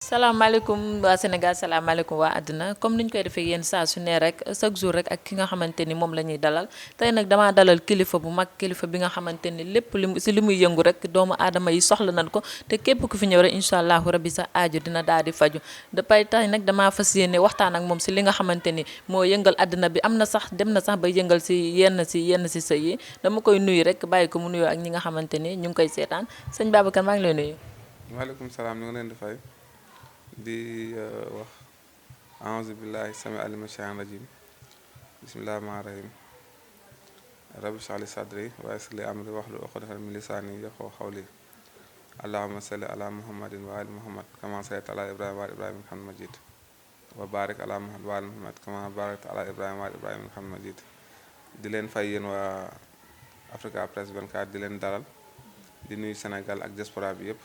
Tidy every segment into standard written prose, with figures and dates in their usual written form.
salaamaaleykum waa Sénégal salaamaaleykum waa àddina comme niñ koy defee yéen saa su ne rek chaque jour rek ak ki nga xamante ni moom la ñuy dalal tey nag damaa dalal kilifa bu mag kilifa bi nga xamante ni lépp li muy yëngu rek doomu aadama yi soxla nañ ko te képp ku fi ñëw rek incha allahu rabbi sa aajo dina daal di faju dafay tey nag damaa fas yéene waxtaan ak moom si li nga xamante ni moo yëngal àddina bi am na sax dem na sax ba yëngal si yenn si sëy yi dama koy nuyu rek bàyyi ko mu nuyoo ak ñi nga xamante ni ñu ngi koy seetaan sëñ Babacar maa ngi lay nuyu. waaleykum salaam ñu ngi leen di fay di wax aouzu billahi sami alima shaytan rajim bismillahi rahmani rahim rabbi shrah li sadri wa yassir li amri wahlul uqdatan min lisani yafqahu qawli allahumma salli ala muhammadin wa ali muhammad kama sallayta ala ibrahima wa ali ibrahima innaka hamidum majid wa barik ala muhammad wa ali muhammad kama barakta ala ibrahima wa ali ibrahima innaka hamidum majid di leen fay yéen waa Africa Press 24 di leen dalal di nuyu Sénégal ak diaspora bi yëpp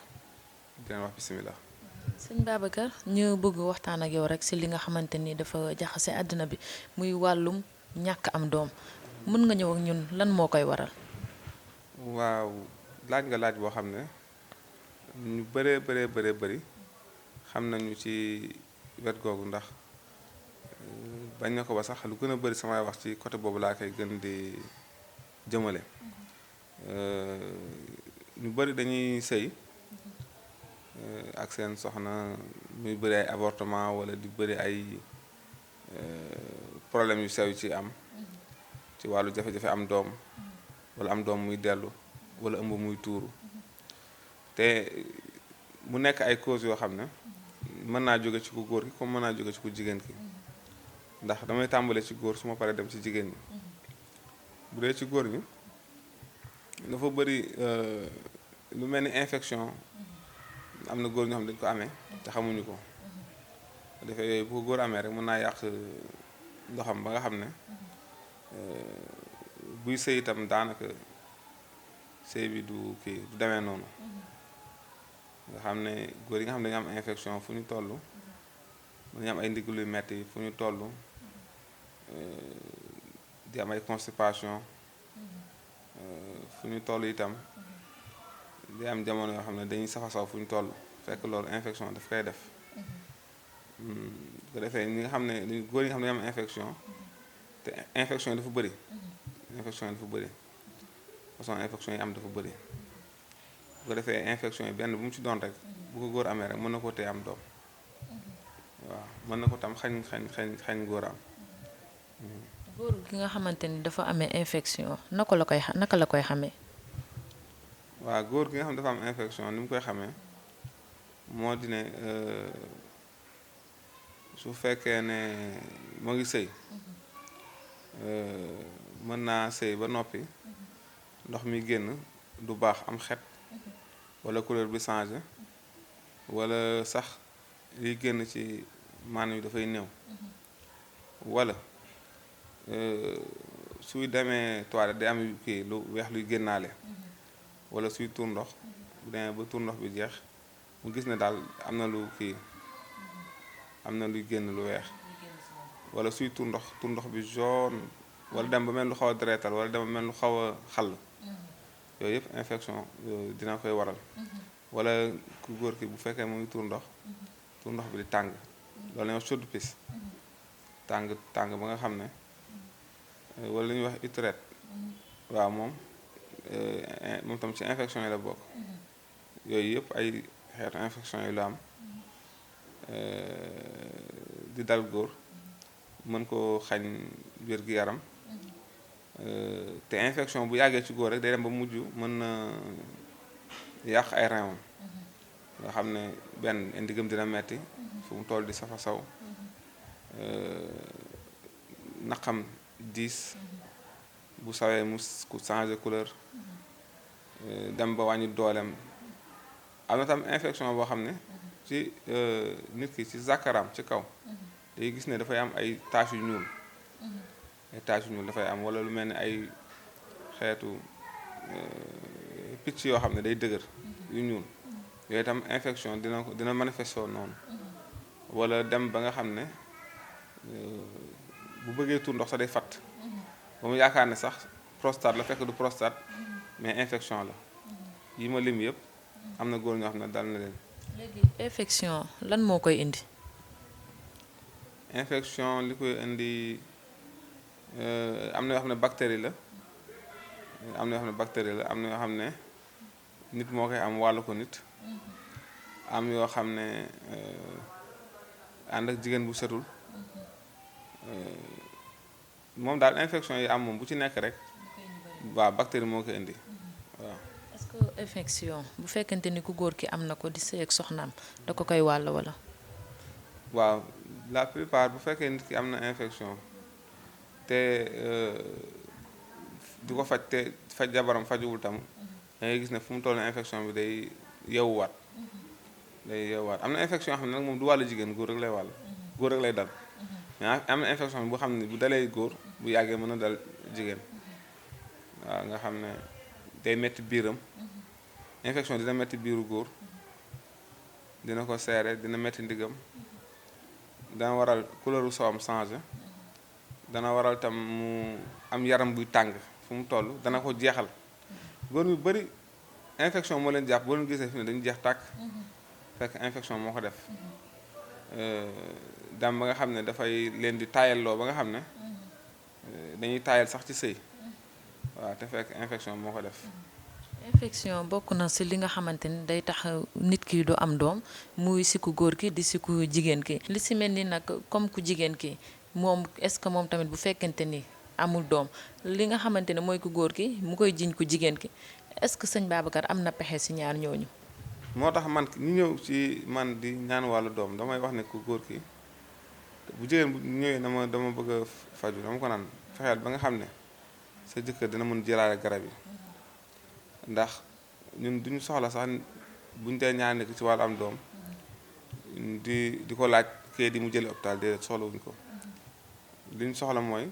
di leen wax bismillah. sëñ Babacar ñu bëgg waxtaan ak yow rek si li nga xamante ni dafa jaxase àddina bi muy wàllum ñàkk am doom mën nga ñëw ak ñun lan moo koy waral. waaw laaj nga laaj boo xam ne ñu bëri xam nañu ci wet googu ndax bañ na ko ba sax lu gën a bëri samay wax ci côté boobu laa koy gën di jëmale ñu bëri dañuy sëy ak seen soxna muy bëri ay avortement wala di bëri ay problème yu sew ci am ci wàllu jafe-jafe am doom wala am doom muy dellu wala ëmb muy tuuru te mu nekk ay causes yoo xam ne mën naa jóge ci ku góor ki comme mën naa jóge ci ku jigéen ki ndax damay tàmbale ci góor su ma paree dem ci jigéen ñi bu dee ci góor ñi dafa bëri lu mel ni infection am na góor ñoo xam ne dañu ko amee te xamuñu ko defee yooyu bu ko góor amee rek mën naa yàq ndoxam ba nga xam ne buy sëy itam daanaka sëy bi du demee noonu nga xam ne góor yi nga xam ne dañu am infection fu ñu toll dañu am ay ndigg luy metti fu ñu toll di am ay constipation fu ñu toll itam di am jamono yoo xam ne dañuy safa fu ñu toll fekk loolu infection daf koy def bu defee ñi nga xam ne góor yi nga xam ne dañu am infection te infection yi dafa bëri façon infection yi am dafa bëri bu ko defee infection yi benn bu mu ci doon rek bu ko góor amee rek mën na ko tee am doom waaw mën na ko tam xañ góor am. góor gi nga xamante ni dafa amee infection naka la koy xamee. waaw góor gi nga xam ne dafa am infection ni mu koy xamee moo di ne su fekkee ne moo ngi sëy mën naa sëy ba noppi ndox mi génn du baax am xet wala couleur bi changé wala sax liy génn ci maanaam yi dafay néew wala suy demee toilette day am kii lu weex luy génnaale wala suy tuur ndox bu demee ba tuur ndox bi jeex mu gis ne daal am na luy génn lu weex wala suy tuur ndox bi jaune wala dem ba mel lu xaw a deretal wala dem ba mel lu xaw a xàll yooyu yëpp infection dina koy waral wala ku góor ki bu fekkee mu ngi tuur ndox bi di tàng loolu la ñuy wax chaude pisse tàng ba nga xam ne wala lu ñuy wax utérette waaw moom tam ci infection yi la bokk yooyu yëpp ay xeetu infection yi la am di dal góor mën koo xañ wér-gi-yaram te infection bu yàggee ci góor rek day dem ba mujj mën na yàq ay reinam nga xam ne benn ndigam dina metti fu mu toll di safa saw naqam diis bu sawee mu changer couleur dem ba wàññi dooleem am na tam infection boo xam ne ci nit ki ci zakaram ci kaw day gis ne dafay am ay taches yu ñuul dafay am wala lu mel ni ay xeetu picc yoo xam ne day dëgër yu ñuul yooyu itam infection dina manifesté noonu wala dem ba nga xam ne bu bëggee tuur ndox sax day fatt ba mu yaakaar ne sax prostate la fekk du prostate mais infection la yi ma lim yëpp am na góor ñoo xam ne dal na leen. léegi infection lan moo koy indi. infection li koy indi am na yoo xam ne bactérie la am na yoo xam ne bactérie la am na yoo xam ne nit moo koy am wàllu ko nit am yoo xam ne ànd ak jigéen bu setul moom daal infection yi am moom bu ci nekk rek waaw bactérie moo koy indi waaw. est-ce que infection bu fekkente ni ku góor ki am na ko di sëy ak soxnaam da ko koy wàll wala. waaw la plupart bu fekkee nit ki am na infection te di ko faj te faj jabaram fajuwul tam da ngay gis ne fu mu toll infection bi day yeewuwaat am na infection yoo xam ne nag moom du wàllu jigéen góor rek lay wàll góor rek lay dal mais am na infection bi bu xam ne bu dalee góor bu yàggee mën a dal jigéen waaw nga xam ne day metti biiram infection dina metti biiru góor dina ko seere dina metti ndigam dana waral couleuru sawam changé dana waral tam mu am yaram buy tàng fu mu toll dana ko jeexal góor yu bari infection moo leen jàpp boo leen gisee fi ne dañu jeex tàkk fekk infection moo ko def dam ba nga xam ne dafay leen di taayalloo ba nga xam ne dañuy taayal sax ci sëy waaw te fekk infection moo ko def. infection bokk na ci li nga xamante ni day tax nit ki du am doom muy si ku góor ki di si ku jigéen ki li si mel ni nag comme ku jigéen ki moom est-ce que moom tamit bu fekkente ni amul doom li nga xamante ne mooy ku góor ki mu koy jiñ ku jigéen ki est-ce que sëñ Babacar am na pexe si ñaar ñooñu. moo tax man ñu ñëw ci man di ñaan wàllu doom damay wax ne ku góor ki bu jigéen bu ñëwee dama bëgg a faju dama ko naan fexeel ba nga xam ne sa jëkkër dina mën jëlaale garab yi ndax ñun duñu soxla sax buñ dee ñaan nekk ci wàllu am doom di ko laaj kee di mu jëli hôpital déedéet soxla wuñ ko li ñu soxla mooy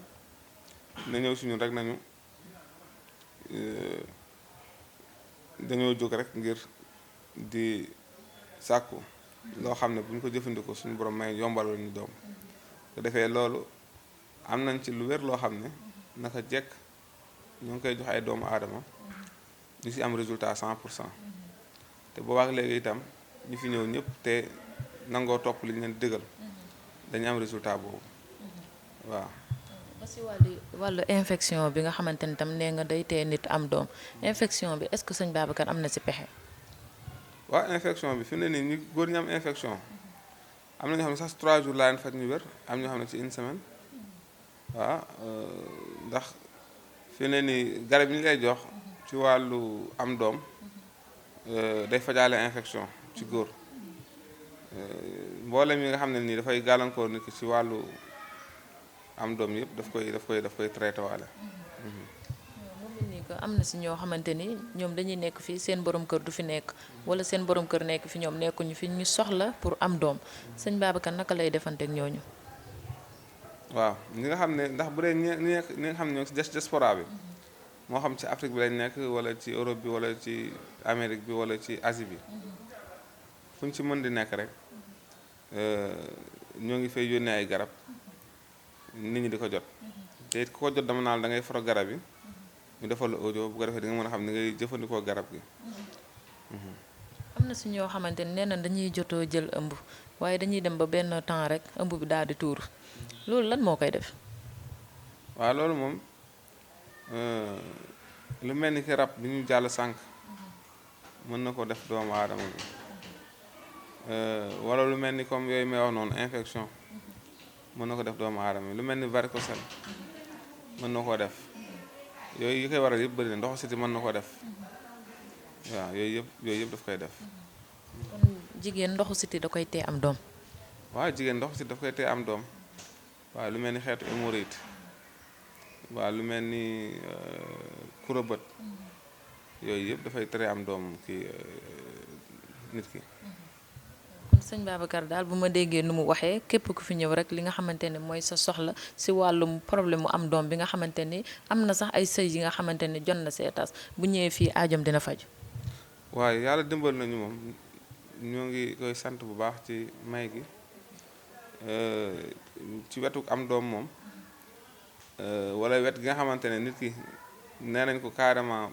na ñëw si ñun rek nañu dañoo jóg rek ngir di sàkku loo xam ne bu ñu ko jëfandikoo suñu borom may yombal ñu doom ko defee loolu am nañ ci lu wér loo xam ne naka jekk ñoo ngi koy jox ay doomu aadama ñu ci am résultat 100% te boobaak léegi itam ñu fi ñëw ñëpp te nangoo topp li ñu leen dëggal dañu am résultat boobu waaw. ba si wàllu infection bi nga xamante ni tam nee nga day tee nit am doom infection bi est-ce que sëñ Babacar am na si pexe. waaw infection bi fi mu ne nii ñu góor ñi am infection am na ñoo xam ne sax 3 jours laa leen faj ñu wér am ñoo xam ne ci une semaine waaw ndax fi mu ne nii garab yi ñu lay jox ci wàllu am doom day fajaale infection ci góor mboolem yi nga xam ne nii dafay gàllankoor nit ki ci wàllu am doom yëpp daf koy traité waale. mu mel ni que am na si ñoo xamante ni ñoom dañuy nekk fii seen borom kër du fi nekk wala seen borom kër nekk fi ñoom nekkuñu fi ñu soxla pour am doom sëñ Babacar naka lay defanteek ñooñu. waaw ñi nga xam ne ndax bu dee ñi nga xam ne ñoo ci diaspora bi moo xam ci Afrique bi lañ nekk wala ci Europe bi wala ci Amérique bi wala ci Asie bi fu ñu ci mën di nekk rek ñoo ngi fay yónnee ay garab nit ñi di ko jot te it ku ko jot dama naan da ngay foro garab yi ñu defal la audio bu ko defee di nga mën a xam ni ngay jëfandikoo garab gi. am na si ñoo xamante ni nee na dañuy jotoo jël ëmb waaye dañuy dem ba benn temps rek ëmb bi daal di tuur loolu lan moo koy def. waaw loolu moom lu mel ni ki rab bi ñu jàll sànq mën na ko def doomu aadama bi wala lu mel ni comme yooyu may wax noonu infection mën na ko def doomu aadama bi lu mel ni varicocèle mën na koo def yooyu yi koy waral yëpp bëri na ndoxu siti mën na ko def waaw yooyu yëpp daf koy def. kon jigéen ndoxu siti da koy tee am doom. waaw jigéen ndoxu siti daf koy tee am doom waaw lu mel ni xeetu hémorroïde waaw lu mel ni kurobët yooyu yëpp dafay tere am doom kii nit ki. kon sëñ Babacar daal bu ma déggee nu mu waxee képp ku fi ñëw rek li nga xamante ne mooy sa soxla si wàllum problème mu am doom bi nga xamante ni am na sax ay sëy yi nga xamante ni jot na seetaas bu ñëwee fii aajam dina faju. waaye yàlla dimbal nañu moom ñoo ngi koy sant bu baax ci may gi ci wetu am doom moom wala wet gi nga xamante ne nit ki nee nañ ko carrément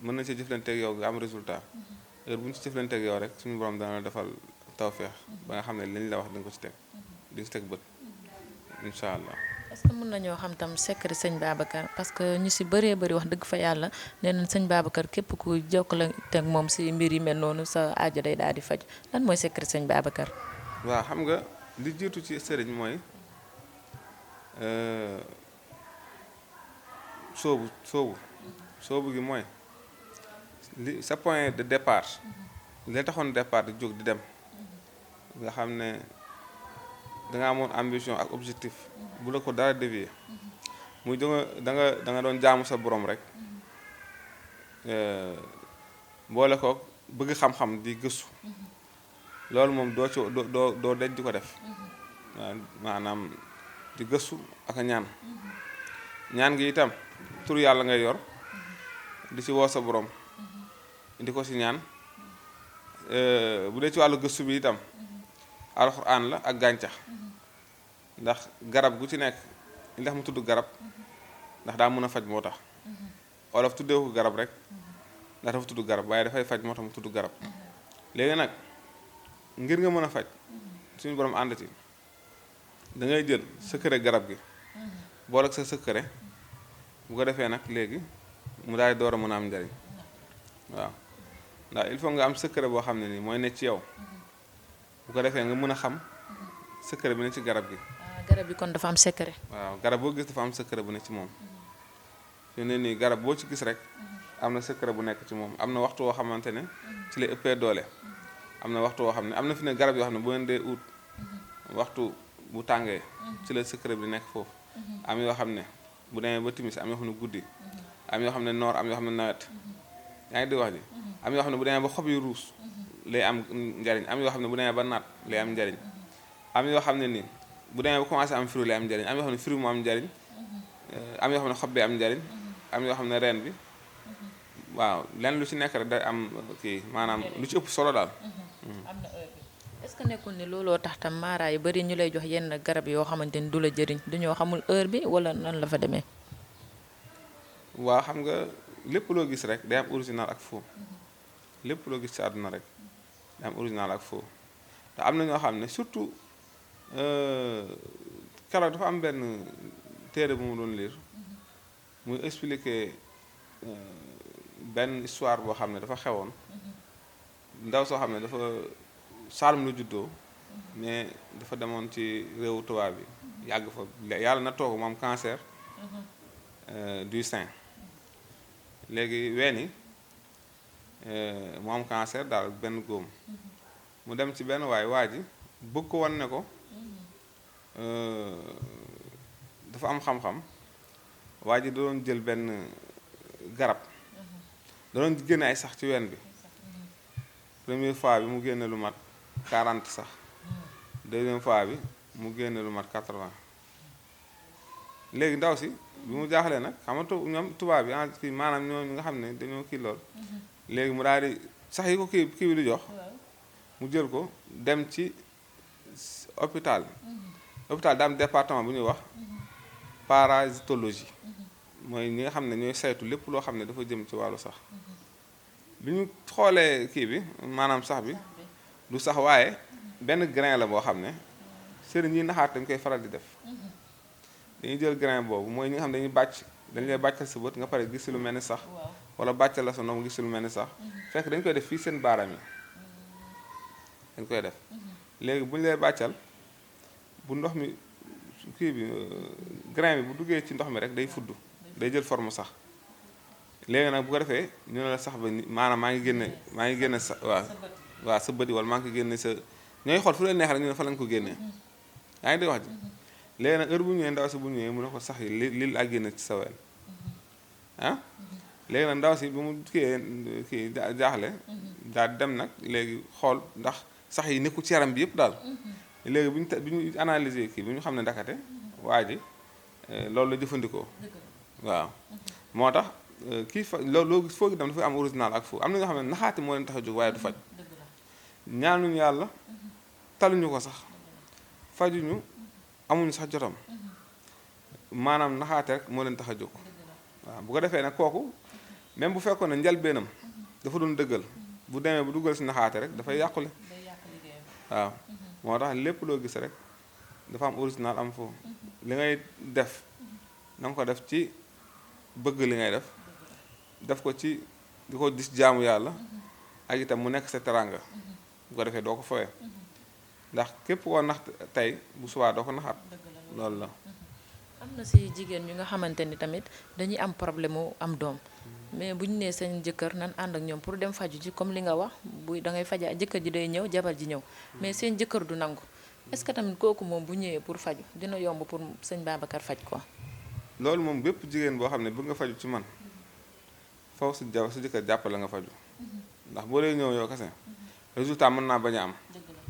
mën na ci jëflanteeg yow nga am résultat heure bu ñu ci jëflanteeg yow rek suñu borom dana la defal tawféex ba nga xam ne liñ la wax di nga ko ci teg di nga ci teg bët incha allah. est-ce que mën nañoo xam tam secret sëñ Babacar parce que ñu si bëree bëri wax dëgg fa yàlla nee nañ sëñ Babacar képp ku jokkalante ak moom si mbir yi mel noonu sa aajo day daal di faj lan mooy secret sëñ Babacar. waaw xam nga li jiitu ci sëriñ mooy soobu gi mooy li sa point de départ li la taxoon départ di jóg di dem nga xam ne danga amoon ambition ak objectif bu la ko dara dévier muy da nga doon jaamu sa borom rek boole ko bëgg xam-xam di gëstu loolu moom doo ci doo denc di ko def waaw maanaam di gëstu ak a ñaan gi itam tur yàlla ngay yor di ci woo sa borom di ko ci ñaan bu dee ci wàllu gëstu bi itam alxuraan la ak gàncax ndax garab gu ci nekk ndax mu tudd garab ndax daa mën a faj moo tax olof tuddee ko garab rek ndax dafa tudd garab waaye dafay faj moo tax mu tudd garab léegi nag ngir nga mën a faj suñu borom ànd ci da ngay jël secret garab gi boole ak sa secret bu ko defee nag léegi mu daal di door a mën a am njariñ waaw ndax il faut nga am secret boo xam ne nii mooy ne ci yow bu ko defee nga mën a xam secret bi ne ci garab gi. garab bi kon dafa am secret. waaw garab boo gis dafa am secret bu ne ci moom fi ne nii garab boo ci gis rek am na secret bu nekk ci moom am na waxtu woo xamante ne ci lay ëppee doole am na waxtu woo xam ne am na fi ne garab yoo xam ne bu ngeen dee ut waxtu bu tàngee ci la secret bi nekk foofu am yoo xam ne bu demee ba timis am yoo xam ne guddi am yoo xam ne noor am yoo xam ne nawet yaa ngi di wax ji am yoo xam ne bu demee ba xob yu ruus lay am njariñ am yoo xam ne bu demee ba naat lay am njariñ am yoo xam ne nii bu demee ba commencé am fruit lay am njariñ am yoo xam ne fruit mu am njariñ am yoo xam ne xob bi am njariñ am yoo xam ne reen bi waaw lenn lu ci nekk rek day am kii maanaam lu ci ëpp solo daal. am na heure bi est-ce que nekkul ni looloo tax tam maara yu bari ñu lay jox yenn garab yoo xamante ni du la jëriñ dañoo xamul heure bi wala nan la fa demee. waaw xam nga lépp loo gis rek day am original ak faux lépp loo gis ci àdduna rek day am original ak faux te am na ñoo xam ne surtout keroog dafa am benn téere bu mu doon lire muy expliquer benn histoire boo xam ne dafa xewoon ndaw soo xam ne dafa Saalum la juddoo mais dafa demoon ci réewu tubaab bi yàgg fa yàlla na toog mu am cancer du sein léegi weeni mu am cancer daal benn góom mu dem ci benn waa ji bëgg ko wan ne ko dafa am xam-xam waa ji da doon jël benn garab da doon génne ay sax ci ween bi première fois bi mu génne lu mat 40 sax deuxième fois bi mu génne lu mat 80 léegi ndaw si bi mu jaaxlee nag xam nga ñoom tubaab bi kii maanaam ñooñu nga xam ne dañoo kii lool léegi mu daal di sax yi ko kii bi di jox mu jël ko dem ci hôpital hôpital daa am département bu ñuy wax parasitologie mooy ñi nga xam ne ñooy saytu lépp loo xam ne dafa jëm ci wàllu sax bi ñu xoolee kii bi maanaam sax bi du sax waaye benn grain la boo xam ne sëriñ yi naxaat dañ koy faral di def dañuy jël grain boobu mooy ñi nga xam ne dañu lay bàccal sa bët nga pare gis lu mel ni sax wala bàccal la sa ndoom gis lu mel ni sax fekk dañ koy def fii seen baaraam yi dañ koy def léegi bu ñu lay bàccal bu ndox mi kii bi grain bi bu duggee ci ndox mi rek day fudd day jël forme sax léegi nag bu ko defee ñu ne la sax ba maanaam maa ngi génne sa waaw sa bëdi wala maa ngi ko génne sa ñooy xool fu leen neex rek ñu ne fa lañ ko génnee yaa ngi di wax ji léegi nag heure bu ñëwee ndaw si bu ñëwee mu ne ko sax yi li laa génne ci sa ween ah léegi nag ndaw si bi mu kii jaaxle daal dem nag léegi xool ndax sax yi nekkul ci yaram bi yëpp daal léegi bi ñu analyser kii bi ñu xam ne ndakate waa ji loolu la jëfandikoo waaw moo tax kii fa loolu foo gi dem dafa am original ak foo am na ñoo xam ne naxaati moo leen tax a jóg waaye du faj ñaanuñu yàlla taluñu ko sax fajuñu amuñu sax jotam maanaam naxaate rek moo leen tax a jóg waaw bu ko defee nag kooku même bu fekkoon ne njalbeenam dafa doon dëggal bu demee bu duggal si naxaate rek dafay yàqule waaw moo tax lépp loo gis rek dafa am original am foofu li ngay def na nga ko def ci bëgg li ngay def ko ci di ko gis jaamu yàlla ak itam mu nekk sa teranga bu ko defee doo ko fowee ndax képp koo nax tey bu subaa doo ko naxaat loolu la. am na si jigéen ñu nga xamante ni tamit dañuy am problème mu am doom mais bu ñu nee seen jëkkër nan ànd ak ñoom pour dem faju ji comme li nga wax bu da ngay faja jëkkër ji day ñëw jabar ji ñëw mais seen jëkkër du nangu est-ce que tamit kooku moom bu ñëwee pour faju dina yomb pour sëñ Babacar faj ko. loolu moom bépp jigéen boo xam ne bëgg nga faju ci man faw sa jëkkër jàppale nga faju ndax boo dee ñëw yow kese résultat mën naa bañ a am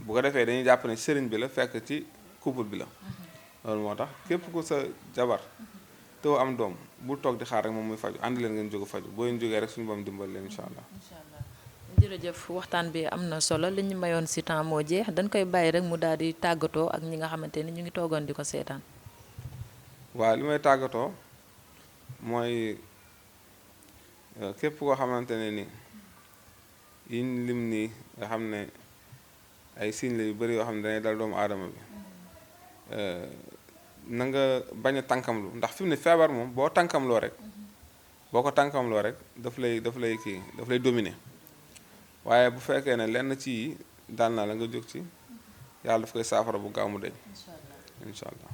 bu ko defee dañuy jàpp ne sëriñ bi la fekk ci couple bi la loolu moo tax képp ku sa jabar teew am doom bul toog di xaar rek moom muy faju ànd leen ngeen jóg faju boo leen jógee rek suñu boom dimbal leen incha allah. jërëjëf waxtaan bi am na solo li ñu mayoon si temps moo jeex dañ koy bàyyi rek mu daal di tàggatoo ak ñi nga xamante ni ñu ngi toogoon di ko seetaan. waaw li may tàggatoo mooy képp koo xamante ne ni yiñ lim nii nga xam ne ay signes la yu bari yoo xam ne danay dal doomu aadama bi na nga bañ a tànkamlu ndax fi mu ne feebar moom boo tànkamloo rek boo ko tànkamloo rek daf lay dominer waaye bu fekkee ne lenn ci yi daal na la nga jóg ci yàlla daf koy saafara bu gaaw mu deñ incha allah.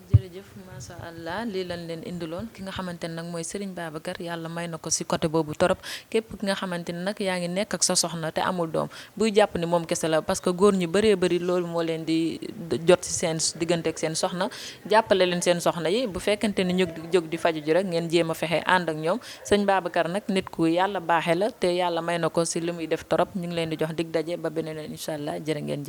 jërëjëf macha allah lii lañ leen indiloon ki nga xamante ne nag mooy Serigne Babacar yàlla may na ko si côté boobu torop képp ki nga xamante ne nag yaa ngi nekk ak sa soxna te amul doom buy jàpp ni moom kese la parce que góor ñu bëree bëri loolu moo leen di jot si seen diggante ak seen soxna jàppale leen seen soxna yi bu fekkente ni ñu jóg di faju ji rek ngeen jéem a fexe ànd ak ñoom sëñ Babacar nag nit ku yàlla baaxee la te yàlla may na ko si li muy def torop ñu ngi leen di jox dig daje ba beneen incha allah jërë ngeen jëf